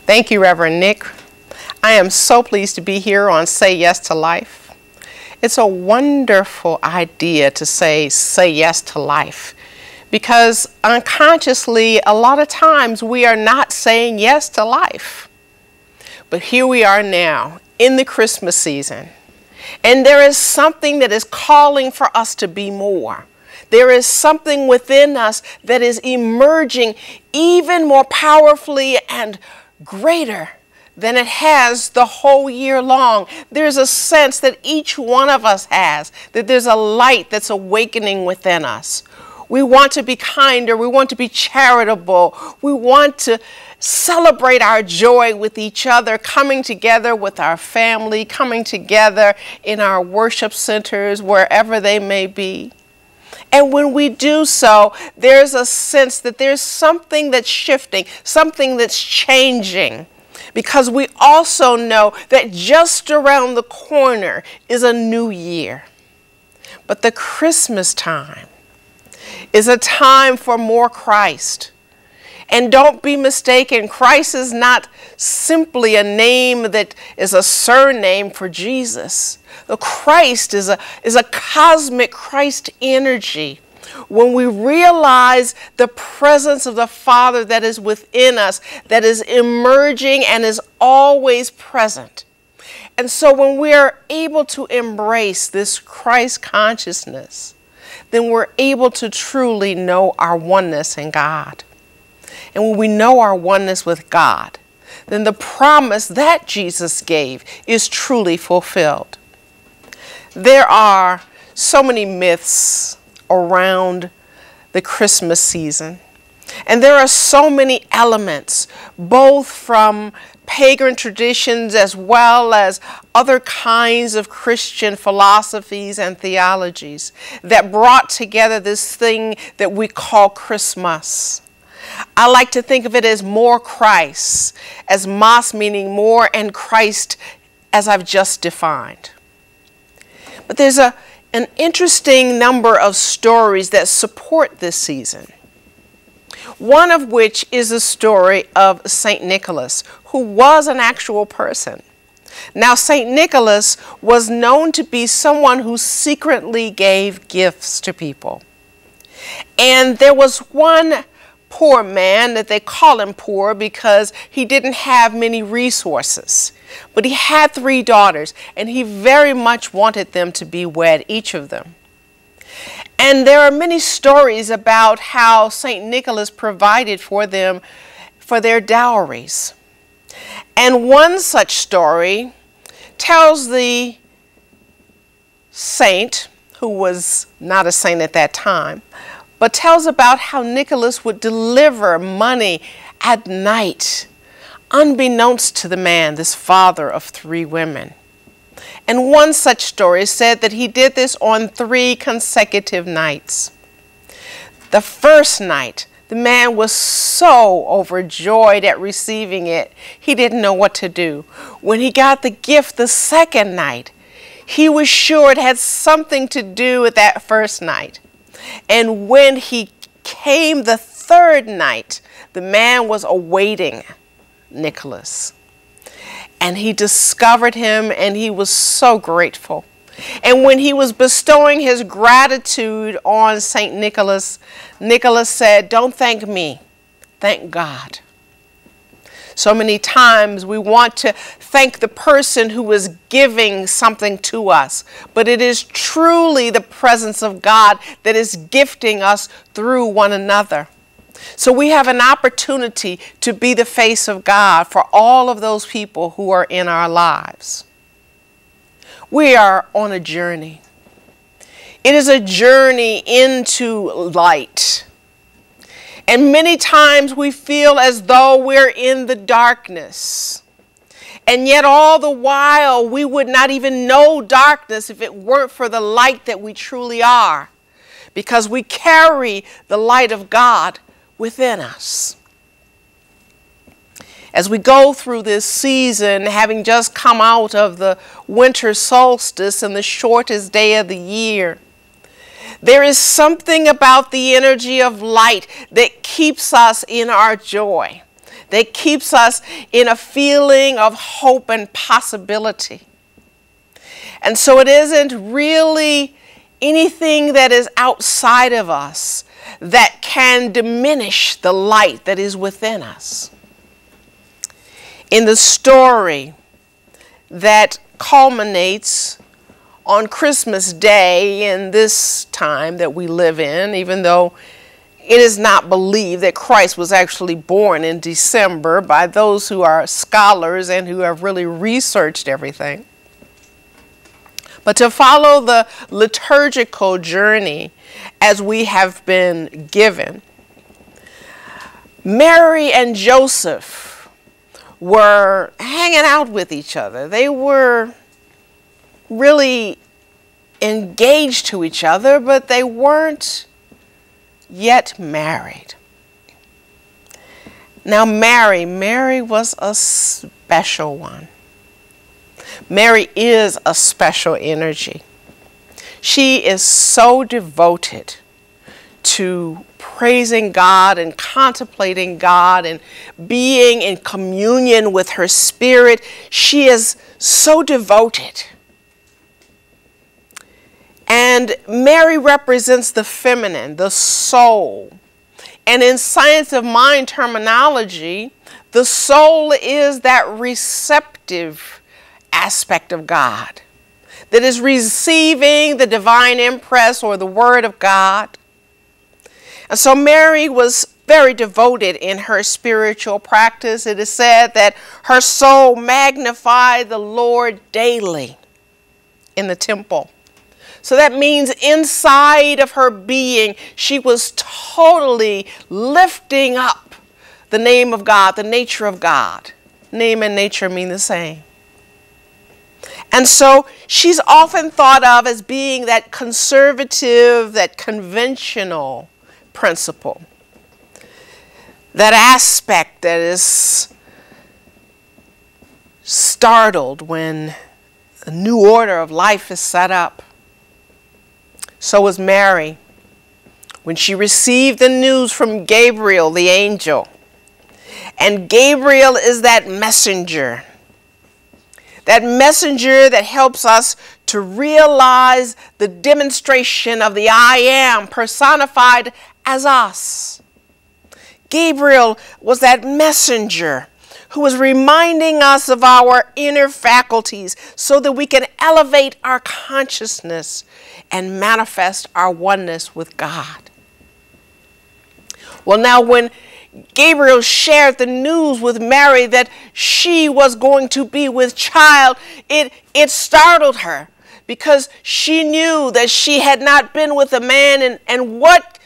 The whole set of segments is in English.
Thank you, Reverend Nick. I am so pleased to be here on Say Yes to Life. It's a wonderful idea to say yes to life, because unconsciously, a lot of times we are not saying yes to life. But here we are now in the Christmas season, and there is something that is calling for us to be more. There is something within us that is emerging even more powerfully and greater than it has the whole year long. There's a sense that each one of us has, that there's a light that's awakening within us. We want to be kinder. We want to be charitable. We want to celebrate our joy with each other, coming together with our family, coming together in our worship centers, wherever they may be. And when we do so, there's a sense that there's something that's shifting, something that's changing, because we also know that just around the corner is a new year. But the Christmas time is a time for more Christ. And don't be mistaken, Christ is not simply a name that is a surname for Jesus. The Christ is a cosmic Christ energy. When we realize the presence of the Father that is within us, that is emerging and is always present. And so when we are able to embrace this Christ consciousness, then we're able to truly know our oneness in God. And when we know our oneness with God, then the promise that Jesus gave is truly fulfilled. There are so many myths around the Christmas season, and there are so many elements, both from pagan traditions as well as other kinds of Christian philosophies and theologies, that brought together this thing that we call Christmas. I like to think of it as more Christ, as mas meaning more and Christ as I've just defined. But there's an interesting number of stories that support this season. One of which is the story of St. Nicholas, who was an actual person. Now, St. Nicholas was known to be someone who secretly gave gifts to people. And there was one poor man, that they call him poor because he didn't have many resources. But he had 3 daughters, and he very much wanted them to be wed, each of them. And there are many stories about how St. Nicholas provided for them for their dowries. And one such story tells the saint, who was not a saint at that time, but tells about how Nicholas would deliver money at night, unbeknownst to the man, this father of 3 women. And one such story said that he did this on 3 consecutive nights. The first night, the man was so overjoyed at receiving it, he didn't know what to do. When he got the gift the second night, he was sure it had something to do with that first night. And when he came the third night, the man was awaiting Nicholas. And he discovered him, and he was so grateful. And when he was bestowing his gratitude on St. Nicholas, Nicholas said, "Don't thank me, thank God." So many times we want to thank the person who is giving something to us, but it is truly the presence of God that is gifting us through one another. So we have an opportunity to be the face of God for all of those people who are in our lives. We are on a journey. It is a journey into light. And many times we feel as though we're in the darkness. And yet all the while we would not even know darkness if it weren't for the light that we truly are, because we carry the light of God within us. As we go through this season, having just come out of the winter solstice and the shortest day of the year, there is something about the energy of light that keeps us in our joy, that keeps us in a feeling of hope and possibility. And so it isn't really anything that is outside of us that can diminish the light that is within us. In the story that culminates on Christmas Day in this time that we live in, even though it is not believed that Christ was actually born in December by those who are scholars and who have really researched everything. But to follow the liturgical journey as we have been given, Mary and Joseph were hanging out with each other. They were really engaged to each other, but they weren't yet married. Now Mary was a special one. Mary is a special energy. She is so devoted to praising God and contemplating God and being in communion with her spirit. She is so devoted. And Mary represents the feminine, the soul. And in science of mind terminology, the soul is that receptive aspect of God that is receiving the divine impress or the word of God. And so Mary was very devoted in her spiritual practice. It is said that her soul magnified the Lord daily in the temple. So that means inside of her being, she was totally lifting up the name of God, the nature of God. Name and nature mean the same. And so she's often thought of as being that conservative, that conventional principle. That aspect that is startled when a new order of life is set up. So was Mary when she received the news from Gabriel, the angel. And Gabriel is that messenger that helps us to realize the demonstration of the I am personified as us. Gabriel was that messenger who was reminding us of our inner faculties so that we can elevate our consciousness and manifest our oneness with God. Well, now when Gabriel shared the news with Mary that she was going to be with child, it startled her because she knew that she had not been with a man, and what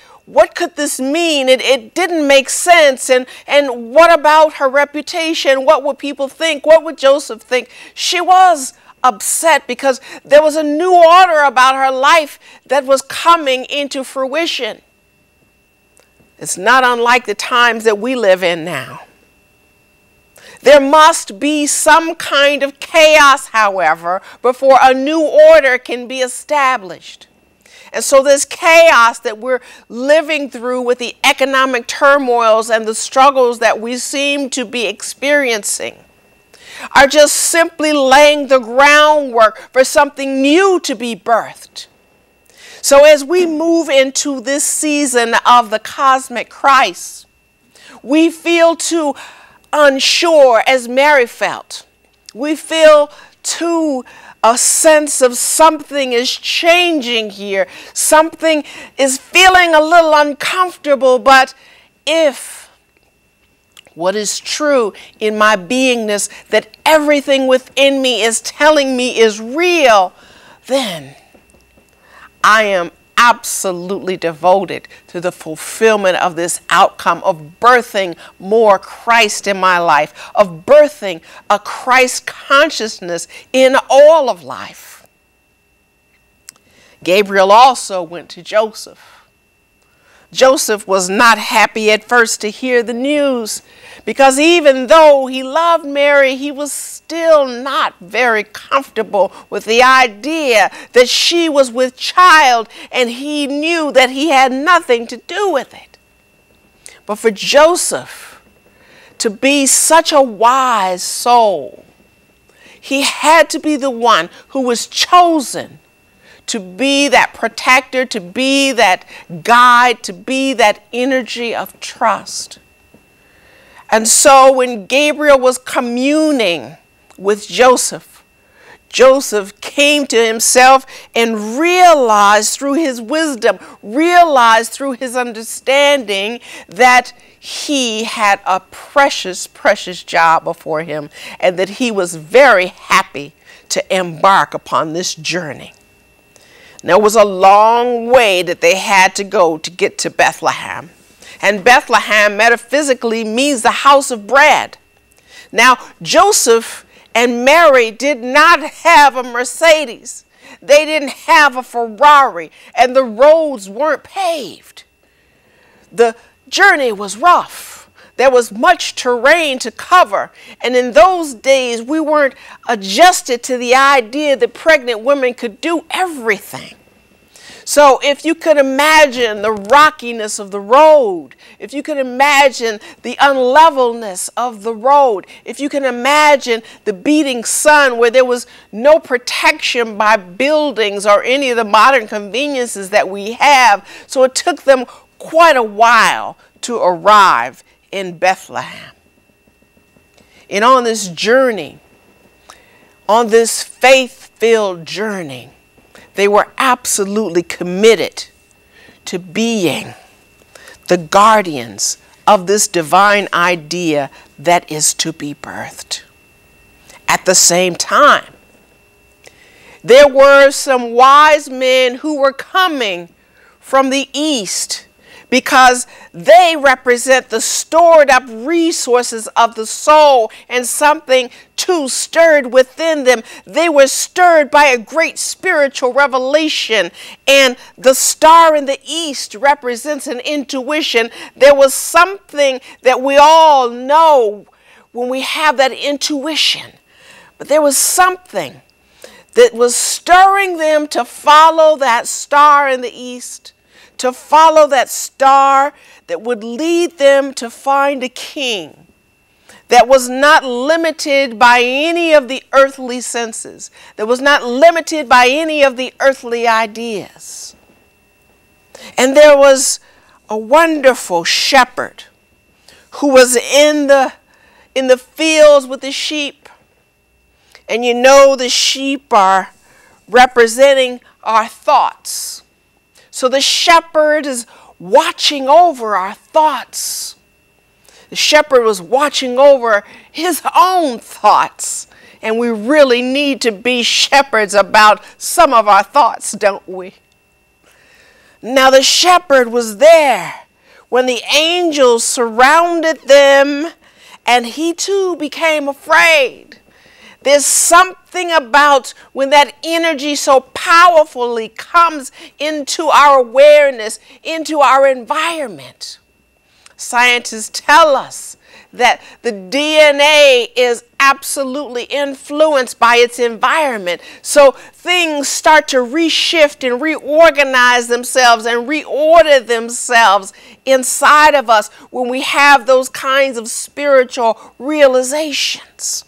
could this mean? It didn't make sense. And what about her reputation? What would people think? What would Joseph think? She was upset because there was a new order about her life that was coming into fruition. It's not unlike the times that we live in now. There must be some kind of chaos, however, before a new order can be established. And so this chaos that we're living through with the economic turmoils and the struggles that we seem to be experiencing are just simply laying the groundwork for something new to be birthed. So as we move into this season of the cosmic Christ, we feel too unsure as Mary felt. We feel too a sense of something is changing here. Something is feeling a little uncomfortable, but if what is true in my beingness, that everything within me is telling me is real, then I am absolutely devoted to the fulfillment of this outcome of birthing more Christ in my life, of birthing a Christ consciousness in all of life. Gabriel also went to Joseph. Joseph was not happy at first to hear the news because even though he loved Mary, he was still not very comfortable with the idea that she was with child, and he knew that he had nothing to do with it. But for Joseph to be such a wise soul, he had to be the one who was chosen to be that protector, to be that guide, to be that energy of trust. And so when Gabriel was communing with Joseph, Joseph came to himself and realized through his wisdom, realized through his understanding that he had a precious, precious job before him, and that he was very happy to embark upon this journey. Now, it was a long way that they had to go to get to Bethlehem. And Bethlehem metaphysically means the house of bread. Now, Joseph and Mary did not have a Mercedes. They didn't have a Ferrari, and the roads weren't paved. The journey was rough. There was much terrain to cover, and in those days we weren't adjusted to the idea that pregnant women could do everything. So if you could imagine the rockiness of the road, if you could imagine the unlevelness of the road, if you can imagine the beating sun where there was no protection by buildings or any of the modern conveniences that we have, so it took them quite a while to arrive in Bethlehem. And on this journey, on this faith-filled journey, they were absolutely committed to being the guardians of this divine idea that is to be birthed. At the same time, there were some wise men who were coming from the east, because they represent the stored up resources of the soul, and something too stirred within them. They were stirred by a great spiritual revelation, and the star in the east represents an intuition. There was something that we all know when we have that intuition, but there was something that was stirring them to follow that star in the east, to follow that star that would lead them to find a king that was not limited by any of the earthly senses, that was not limited by any of the earthly ideas. And there was a wonderful shepherd who was in the fields with the sheep. And you know, the sheep are representing our thoughts. So the shepherd is watching over our thoughts. The shepherd was watching over his own thoughts. And we really need to be shepherds about some of our thoughts, don't we? Now the shepherd was there when the angels surrounded them, and he too became afraid. There's something about when that energy so powerfully comes into our awareness, into our environment. Scientists tell us that the DNA is absolutely influenced by its environment. So things start to reshift and reorganize themselves and reorder themselves inside of us when we have those kinds of spiritual realizations.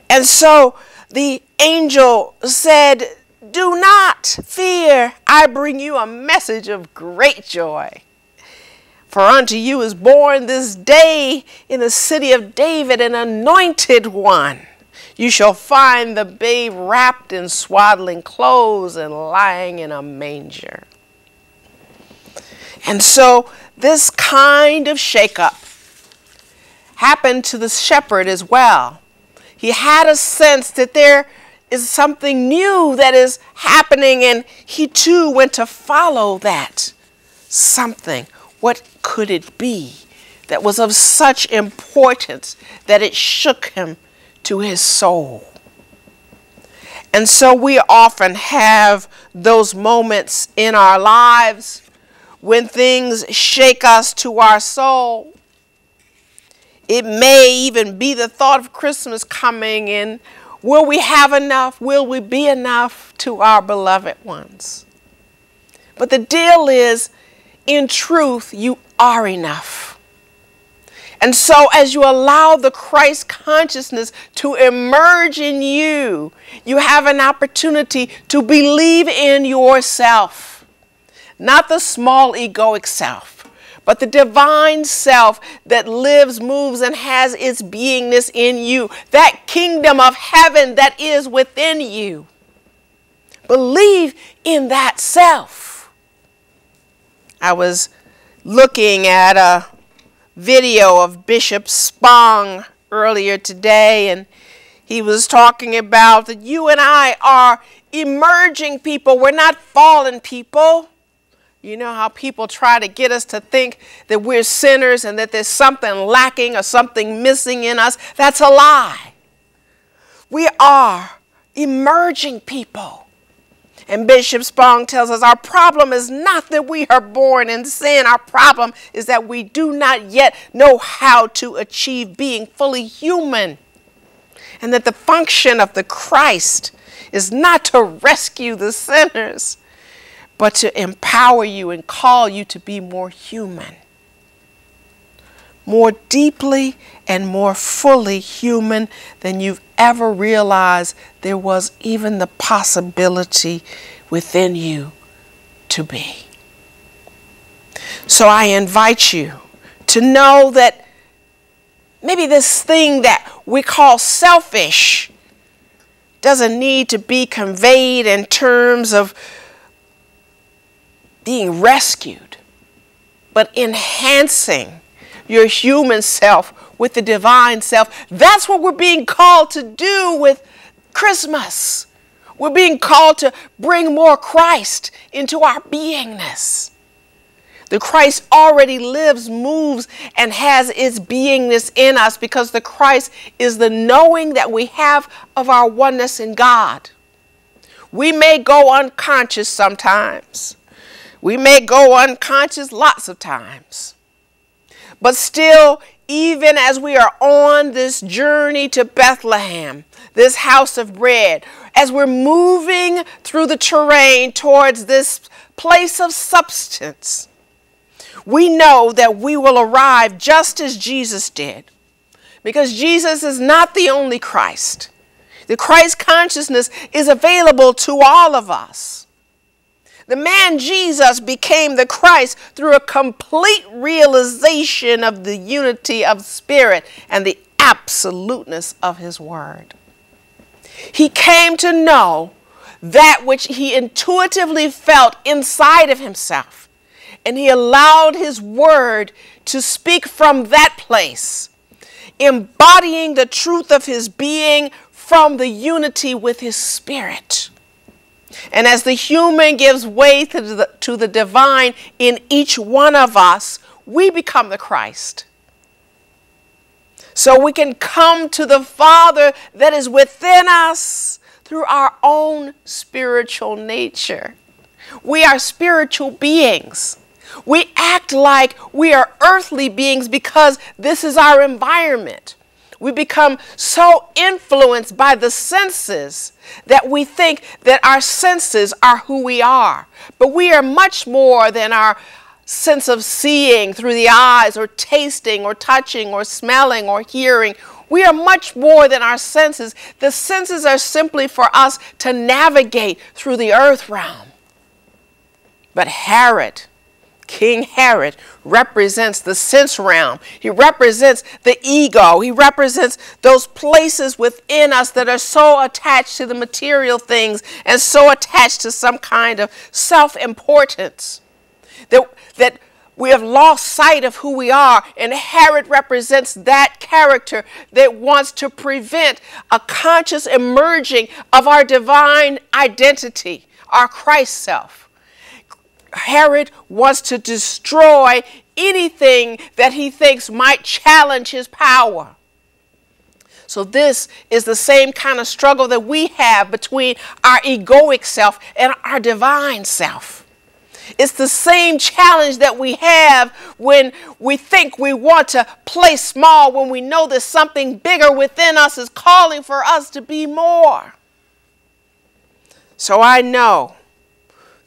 And so the angel said, "Do not fear, I bring you a message of great joy. For unto you is born this day in the city of David an anointed one. You shall find the babe wrapped in swaddling clothes and lying in a manger." And so this kind of shakeup happened to the shepherd as well. He had a sense that there is something new that is happening, and he too went to follow that something. What could it be that was of such importance that it shook him to his soul? And so we often have those moments in our lives when things shake us to our soul. It may even be the thought of Christmas coming, and will we have enough? Will we be enough to our beloved ones? But the deal is, in truth, you are enough. And so as you allow the Christ consciousness to emerge in you, you have an opportunity to believe in yourself. Not the small egoic self, but the divine self that lives, moves, and has its beingness in you. That kingdom of heaven that is within you. Believe in that self. I was looking at a video of Bishop Spong earlier today, and he was talking about that you and I are emerging people. We're not fallen people. You know how people try to get us to think that we're sinners and that there's something lacking or something missing in us. That's a lie. We are emerging people. And Bishop Spong tells us our problem is not that we are born in sin. Our problem is that we do not yet know how to achieve being fully human. And that the function of the Christ is not to rescue the sinners, but to empower you and call you to be more human. More deeply and more fully human than you've ever realized there was even the possibility within you to be. So I invite you to know that maybe this thing that we call selfish doesn't need to be conveyed in terms of being rescued, but enhancing your human self with the divine self. That's what we're being called to do with Christmas. We're being called to bring more Christ into our beingness. The Christ already lives, moves, and has its beingness in us because the Christ is the knowing that we have of our oneness in God. We may go unconscious sometimes. We may go unconscious lots of times. But still, even as we are on this journey to Bethlehem, this house of bread, as we're moving through the terrain towards this place of substance, we know that we will arrive just as Jesus did. Because Jesus is not the only Christ. The Christ consciousness is available to all of us. The man Jesus became the Christ through a complete realization of the unity of spirit and the absoluteness of his word. He came to know that which he intuitively felt inside of himself, and he allowed his word to speak from that place, embodying the truth of his being from the unity with his spirit. And as the human gives way to the divine in each one of us, we become the Christ. So we can come to the Father that is within us through our own spiritual nature. We are spiritual beings. We act like we are earthly beings because this is our environment. We become so influenced by the senses that we think that our senses are who we are. But we are much more than our sense of seeing through the eyes or tasting or touching or smelling or hearing. We are much more than our senses. The senses are simply for us to navigate through the earth realm. But King Herod represents the sense realm. He represents the ego. He represents those places within us that are so attached to the material things and so attached to some kind of self-importance that we have lost sight of who we are. And Herod represents that character that wants to prevent a conscious emerging of our divine identity, our Christ self. Herod wants to destroy anything that he thinks might challenge his power. So this is the same kind of struggle that we have between our egoic self and our divine self. It's the same challenge that we have when we think we want to play small, when we know that something bigger within us is calling for us to be more. So I know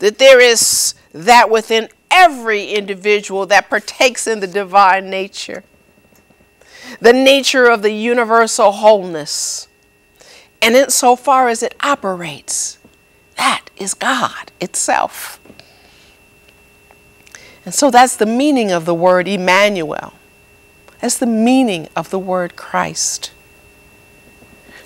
that there is that within every individual that partakes in the divine nature. the nature of the universal wholeness. And insofar as it operates, that is God itself. And so that's the meaning of the word Emmanuel. That's the meaning of the word Christ.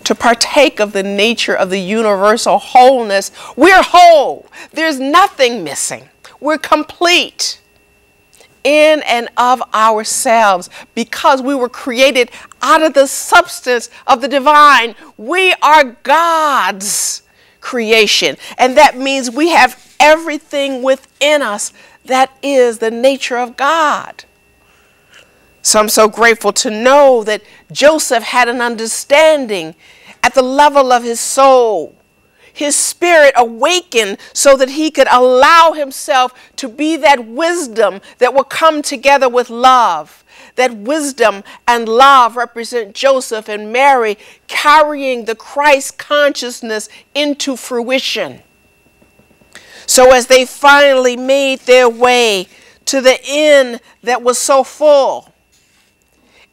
To partake of the nature of the universal wholeness, we're whole. There's nothing missing. We're complete in and of ourselves because we were created out of the substance of the divine. We are God's creation, and that means we have everything within us that is the nature of God. So I'm so grateful to know that Joseph had an understanding at the level of his soul. His spirit awakened so that he could allow himself to be that wisdom that will come together with love. That wisdom and love represent Joseph and Mary carrying the Christ consciousness into fruition. So as they finally made their way to the inn that was so full,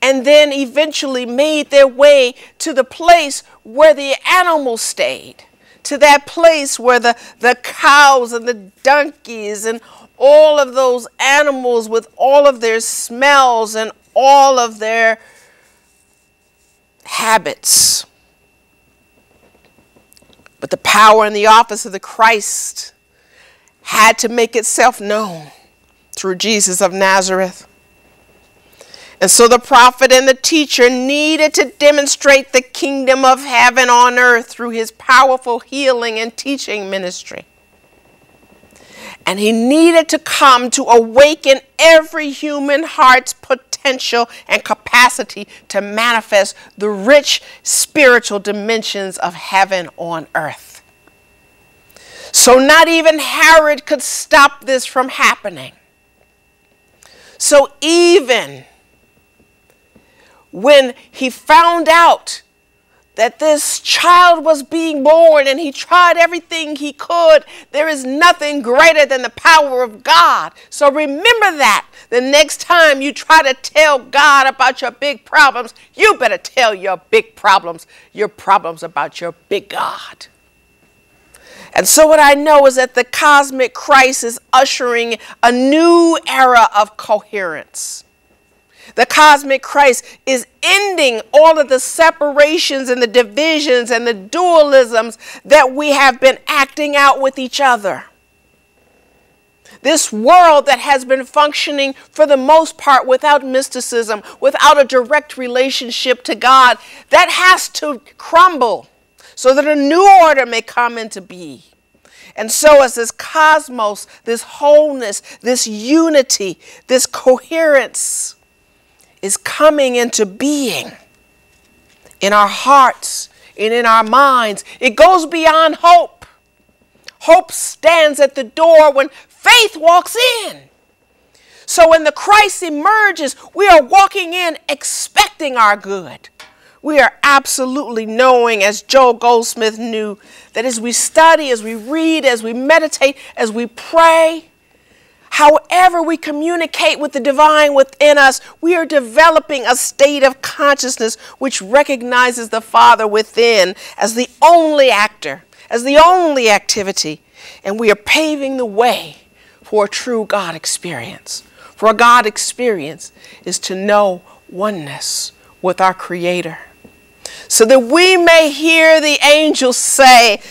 and then eventually made their way to the place where the animals stayed, to that place where the cows and the donkeys and all of those animals with all of their smells and all of their habits. But the power and the office of the Christ had to make itself known through Jesus of Nazareth. And so the prophet and the teacher needed to demonstrate the kingdom of heaven on earth through his powerful healing and teaching ministry. And he needed to come to awaken every human heart's potential and capacity to manifest the rich spiritual dimensions of heaven on earth. So not even Herod could stop this from happening. So even when he found out that this child was being born and he tried everything he could, there is nothing greater than the power of God. So remember that the next time you try to tell God about your big problems, you better tell your big problems about your big God. And so what I know is that the cosmic Christ is ushering a new era of coherence. The cosmic Christ is ending all of the separations and the divisions and the dualisms that we have been acting out with each other. This world that has been functioning for the most part without mysticism, without a direct relationship to God, that has to crumble so that a new order may come into being. And so as this cosmos, this wholeness, this unity, this coherence is coming into being in our hearts and in our minds, it goes beyond hope. Hope stands at the door when faith walks in. So when the Christ emerges, we are walking in expecting our good. We are absolutely knowing, as Joel Goldsmith knew, that as we study, as we read, as we meditate, as we pray, however we communicate with the divine within us, we are developing a state of consciousness which recognizes the Father within as the only actor, as the only activity, and we are paving the way for a true God experience. For a God experience is to know oneness with our Creator, so that we may hear the angels say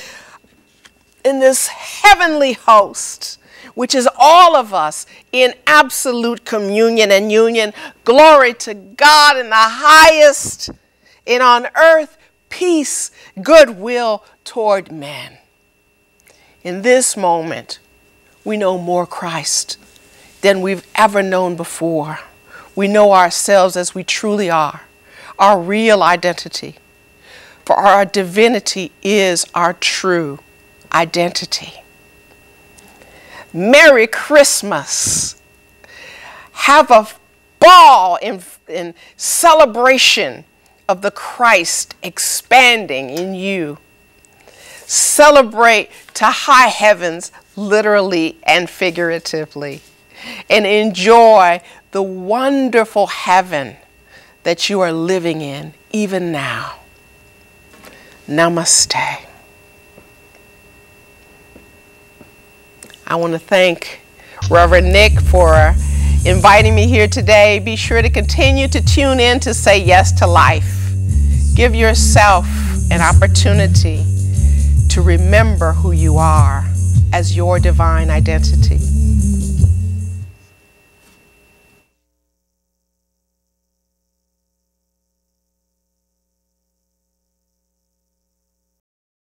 in this heavenly host, which is all of us in absolute communion and union, glory to God in the highest, and on earth peace, goodwill toward men. In this moment, we know more Christ than we've ever known before. We know ourselves as we truly are, our real identity. For our divinity is our true identity. Merry Christmas. Have a ball in celebration of the Christ expanding in you. Celebrate to high heavens, literally and figuratively, and enjoy the wonderful heaven that you are living in even now. Namaste. I want to thank Reverend Nick for inviting me here today. Be sure to continue to tune in to Say Yes to Life. Give yourself an opportunity to remember who you are as your divine identity.